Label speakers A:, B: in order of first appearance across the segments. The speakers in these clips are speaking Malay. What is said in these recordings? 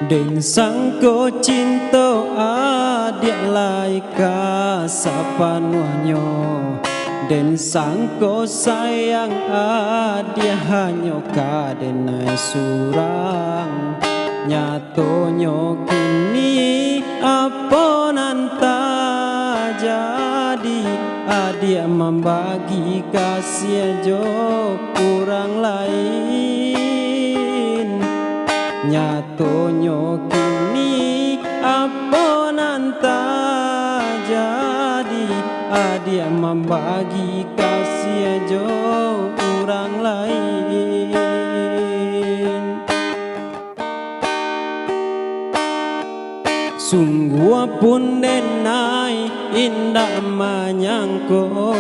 A: Den sangko cinta adik laika sapanuanyo, den sangko sayang adik hanyo kadenai surang. Nyatonyo kini apa nanta jadi, adik membagi kasih jo kurang lain. Nyatonyo kini apa nanta jadi, adik membagi kasih jo orang lain. Sungguh pun denai indah menyangko,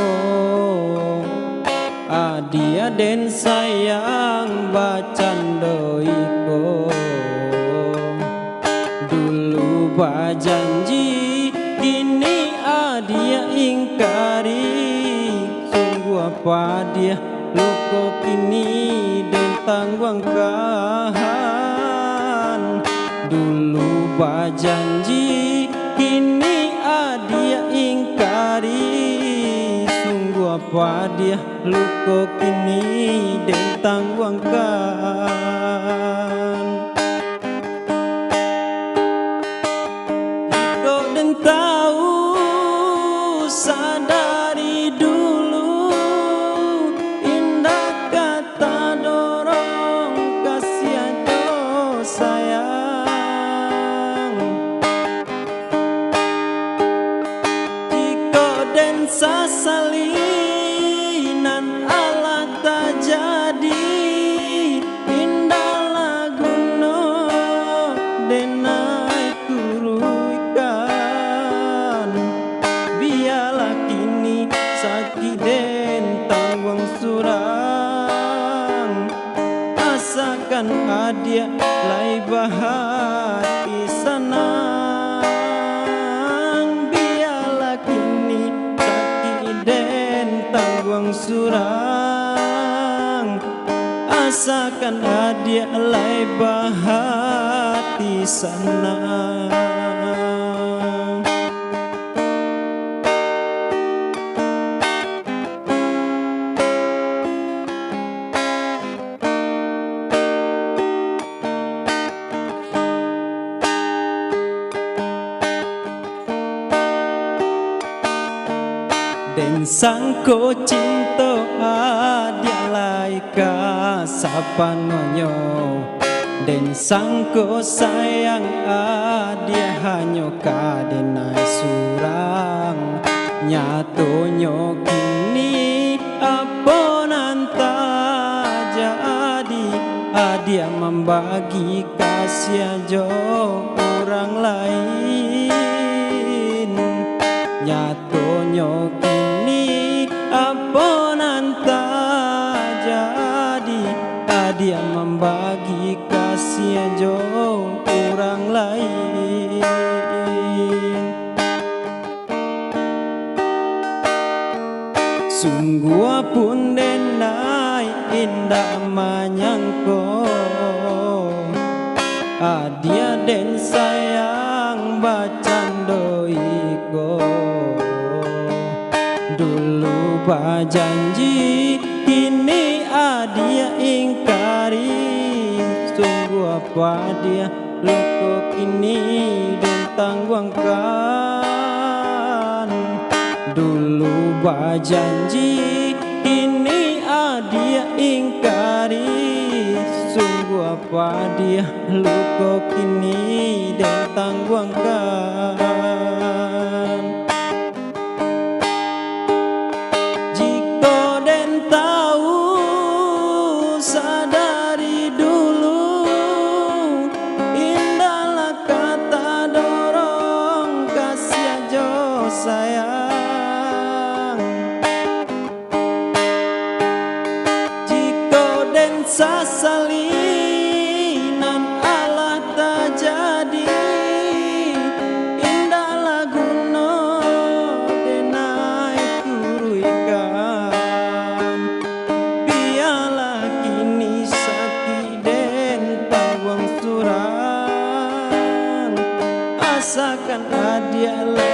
A: adia den sayang bacandoiko. Dulu bajanji kini adia ingkari, sungguh apa dia luko kini den tangguangkan. Dulu bajanji kini adia ingkari, sungguh apa dia luko kini den tangguangkan. Hidup dan tahu sadari dulu, indah kata dorong kasihan do sayang. Den sasalinan Allah tak jadi, indah laguno denai turuikan. Biarlah kini sakit den tanggung surang, asakan adia lai bahati sanang. Tangguang surang, asakan adia lai bahati sanang. Den sangko cinta adik laika sapanuanyo, den sangko sayang adik hanyo kadenai surang. Nyatonyo kini apa nanta jadi, adik membagi kasih jo orang lain. Nyatonyo kini apa nanta jadi, adia membagi kasih jo orang lain. Sungguh pun denai indah menyangko, adia den sayang bacandoiko. Dulu bajanji kini adia ingkari, sungguh apa dia luko kini den tangguangkan. Dulu bajanji kini adia ingkari, sungguh apa dia luko kini den tangguangkan. Jika den tahu sadari dulu, indahlah kata dorong kasih jo sayang. Jika den sasalinan Allah tak jadi, dia